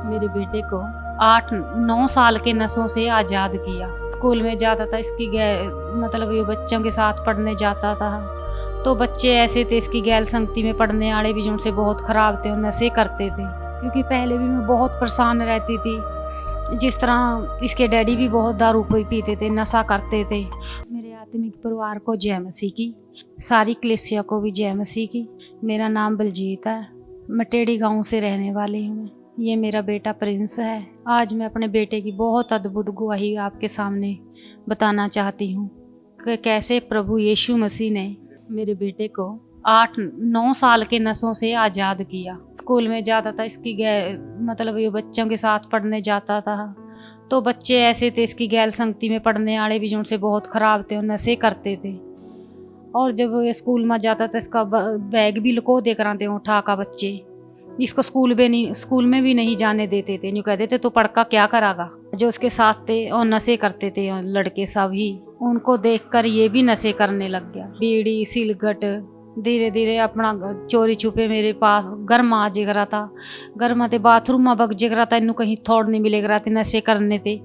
मेरे बेटे को 8-9 साल के नशों से आज़ाद किया। स्कूल में जाता था, इसकी मतलब ये बच्चों के साथ पढ़ने जाता था, तो बच्चे ऐसे थे इसकी गैर संगति में पढ़ने वाले भी, जो उनसे बहुत ख़राब थे और नशे करते थे। क्योंकि पहले भी मैं बहुत परेशान रहती थी, जिस तरह इसके डैडी भी बहुत दारू पीते थे, नशा करते थे। मेरे आत्मिक परिवार को जय मसीह की, सारी कलीसिया को भी जय मसीह की। मेरा नाम बलजीत है, मैं टेढ़ी गांव से रहने वाली हूँ। ये मेरा बेटा प्रिंस है। आज मैं अपने बेटे की बहुत अद्भुत गवाही आपके सामने बताना चाहती हूँ कि कैसे प्रभु यीशु मसीह ने मेरे बेटे को 8-9 साल के नशों से आज़ाद किया। स्कूल में जाता था, इसकी मतलब ये बच्चों के साथ पढ़ने जाता था, तो बच्चे ऐसे थे इसकी गैर संगति में पढ़ने वाले भी, जो उनसे बहुत ख़राब थे और नशे करते थे। और जब ये स्कूल में जाता था, इसका बैग भी लुको दे कराते उठा का बच्चे, इसको स्कूल में भी नहीं जाने देते थे। यूँ कहते थे तो पढ़कर क्या करागा। जो उसके साथ थे और नशे करते थे और लड़के सभी, उनको देखकर ये भी नशे करने लग गया। बीड़ी सिलगट धीरे धीरे अपना चोरी छुपे मेरे पास घर में आ जेगरा था। घर में बाथरूम में बग जेगरा था, इनू कहीं थोड़ नहीं मिलेगा थे नशे करने थे।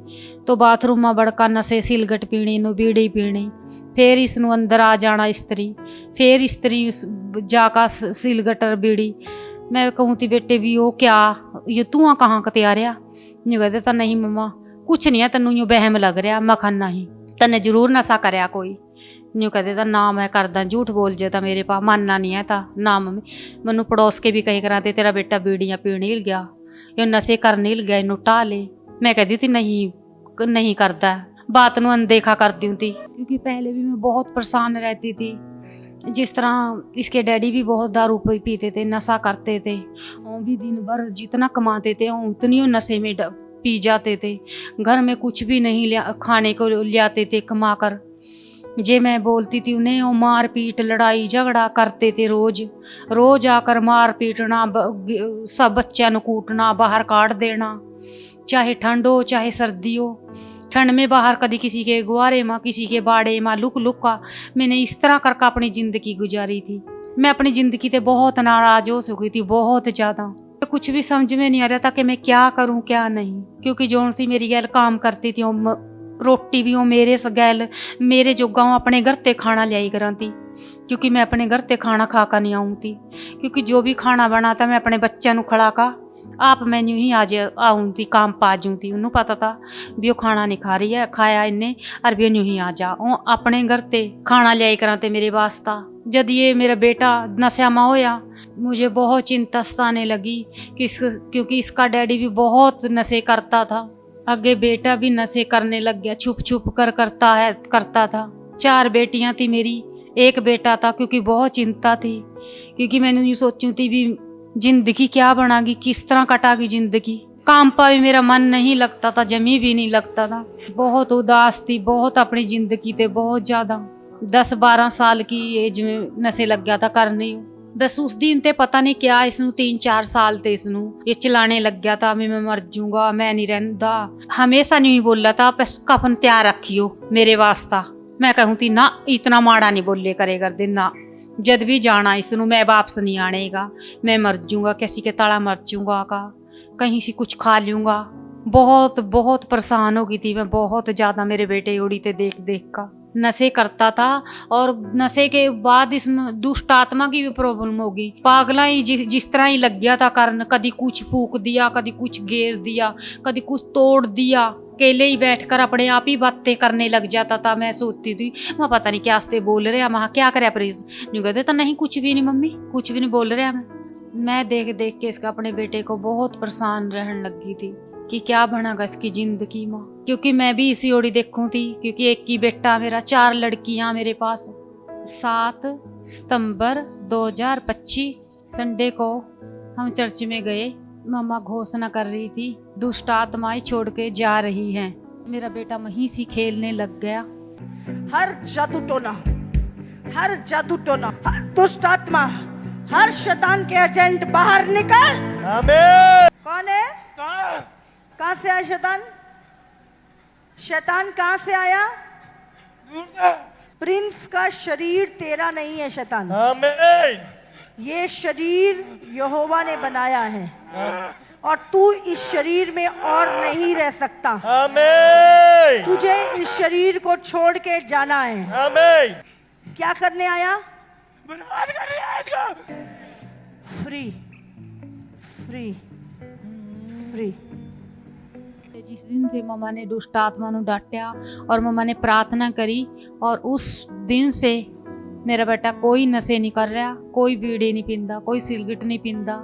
तो बाथरूम में बड़का नशे सिलगट पीनी, इनू बीड़ी पीनी, फिर इसनू अंदर आ जाना स्त्री, फिर स्त्री जाकर सिलगट और बीड़ी। मैं कहूँ थी बेटे भी वो क्या ये तू कहाँ का तैयार आ। यूँ कहते था नहीं मम्मा कुछ नहीं है, तेनू यूँ बहम लग रहा, मखन नहीं तने जरूर नशा करया कोई। यूँ कहते था ना मैं करदा, झूठ बोल जाता मेरे पास, मानना नहीं है था ना मम्मी। मैनू पड़ोस के भी कही कराते तेरा बेटा बीड़ियाँ पीने हिल गया, यो नशे करने हिल गया, इनू टाले। मैं कहती थी नहीं करता, बात नू अनदेखा कर दी थी। क्योंकि पहले भी मैं बहुत परेशान रहती थी, जिस तरह इसके डैडी भी बहुत दारू पीते थे, नशा करते थे। और भी दिन भर जितना कमाते थे उतनी नशे में पी जाते थे। घर में कुछ भी नहीं खाने को लाते थे कमा कर। जे मैं बोलती थी उन्हें, वो मार पीट लड़ाई झगड़ा करते थे। रोज आकर मार पीटना, सब बच्चों को कूटना, बाहर काट देना, चाहे ठंड हो चाहे सर्दी हो। ठंड में बाहर कभी किसी के गुआरे में, किसी के बाड़े में लुक का मैंने इस तरह करके अपनी ज़िंदगी गुजारी थी। मैं अपनी ज़िंदगी से बहुत नाराज़ हो चुकी थी, बहुत ज़्यादा। तो कुछ भी समझ में नहीं आ रहा था कि मैं क्या करूं क्या नहीं। क्योंकि जो सी मेरी गैल काम करती थी, रोटी भी वो मेरे गैल मेरे जो गाँव अपने घर ते खाना लियाई कराती। क्योंकि मैं अपने घर ते खाना खा कर नहीं आऊँ थी। क्योंकि जो भी खाना बनाता मैं अपने बच्चों को खड़ा का आप मैं यूँ ही आज आऊँ थी, काम पा जूँ थी। उन्होंने पता था भी वो खाना नहीं खा रही है, खाया इन्हें और भी यूँ ही आ जा। अपने घर ते खाना लियाई कराते मेरे वास्ता। जब ये मेरा बेटा नशा में होया, मुझे बहुत चिंता सताने लगी क्योंकि इसका डैडी भी बहुत नशे करता था। आगे बेटा भी नशे करने लग गया, छुप छुप कर करता था। 4 बेटियां थी मेरी, 1 बेटा था। क्योंकि बहुत चिंता थी, क्योंकि मैंने यूँ सोची थी भी जिंदगी क्या बनागी, किस तरह कटागी जिंदगी। काम पर भी मेरा मन नहीं लगता था, जमी भी नहीं लगता था। बहुत उदास थी, बहुत अपनी जिंदगी थे, बहुत ज़्यादा। 10-12 साल की एज में नशे लग गया था करने। बस उस दिन ते पता नहीं क्या इसनू 3-4 साल थे इसनू ये चलाने लग गया था, मैं मर जाऊंगा, मैं नहीं रहता। हमेशा नहीं बोला था बस कफन तैयार रखियो मेरे वास्ता। मैं कहूँ थी ना इतना माड़ा नहीं बोले करे कर दिन ना, जद भी जाना इसनू मैं वापस नहीं आनेगा, मैं मर जाऊंगा, किसी के तड़ा मर जाऊंगा का, कहीं से कुछ खा लूँगा। बहुत बहुत परेशान हो गई थी मैं, बहुत ज़्यादा। मेरे बेटे उड़ी थे देख देख का नशे करता था। और नशे के बाद इसमें दुष्ट आत्मा की भी प्रॉब्लम होगी। पागला ही जिस तरह ही लग गया था कारण, कभी कुछ फूक दिया, कभी कुछ घेर दिया, कभी कुछ तोड़ दिया। अकेले ही बैठकर अपने आप ही बातें करने लग जाता था। मैं सोचती थी मैं पता नहीं क्या हंसते बोल रहे हैं, वहाँ क्या करे प्रेस यूँ कहते तो नहीं कुछ भी नहीं मम्मी, कुछ भी नहीं बोल रहे हैं। मैं देख देख के इसका अपने बेटे को बहुत परेशान रहने लगी थी कि क्या बनागा इसकी जिंदगी में। क्योंकि मैं भी इसी ओड़ी देखूं थी, क्योंकि एक ही बेटा मेरा, 4 लड़कियां मेरे पास। 7 सितंबर 2025 संडे को हम चर्च में गए। मम्मा घोषणा कर रही थी दुष्ट आत्माएं छोड़ के जा रही हैं। मेरा बेटा वहीं से खेलने लग गया। हर जादू टोना, हर दुष्ट आत्मा, हर शैतान के एजेंट बाहर निकल। आमीन। कौन है? कहाँ से आया शैतान? शैतान कहाँ से आया? प्रिंस का शरीर तेरा नहीं है शैतान। आमीन। ये शरीर यहोवा ने बनाया है और तू इस शरीर में और नहीं रह सकता। आमीन तुझे इस शरीर को छोड़ के जाना है। आमीन। क्या करने आया? बर्बाद कर रही है इसको। Free free free. जिस दिन से मम्मा ने दुष्ट आत्मा ਨੂੰ डांटा और मम्मा ने प्रार्थना करी और उस दिन से मेरा बेटा कोई नशे नहीं कर रहा, कोई बीड़ी नहीं पींदा, कोई सिगरेट नहीं पींदा,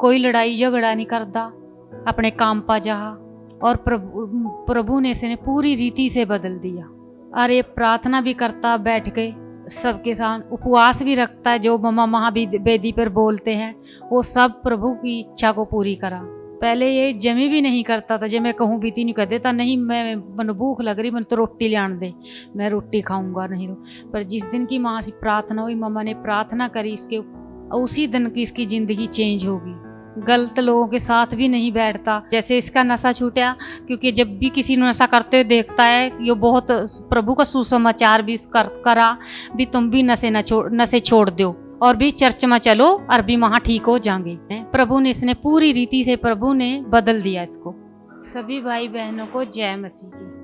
कोई लड़ाई झगड़ा नहीं करता, अपने काम पर जा। और प्रभु ने इसे पूरी रीति से बदल दिया। और ये प्रार्थना भी करता बैठ के सबके साथ, उपवास भी रखता है। जो मम्मा महावेदी पर बोलते हैं वो सब प्रभु की इच्छा को पूरी करा। पहले ये जमी भी नहीं करता था। जब मैं कहूँ भी नहीं कर देता, नहीं मैं मन भूख लग रही, मन तो रोटी ले आन दे, मैं रोटी खाऊंगा नहीं। पर जिस दिन की माँ से प्रार्थना हुई, मम्मा ने प्रार्थना करी, इसके उसी दिन की इसकी ज़िंदगी चेंज होगी। गलत लोगों के साथ भी नहीं बैठता। जैसे इसका नशा छूटा, क्योंकि जब भी किसी ने नशा करते हुए देखता है, ये बहुत प्रभु का सुसमाचार भी करा भी तुम भी नशे छोड़ दो और भी चर्च में चलो और भी वहाँ ठीक हो जाएंगे। प्रभु ने इसने पूरी रीति से प्रभु ने बदल दिया इसको। सभी भाई बहनों को जय मसीह की।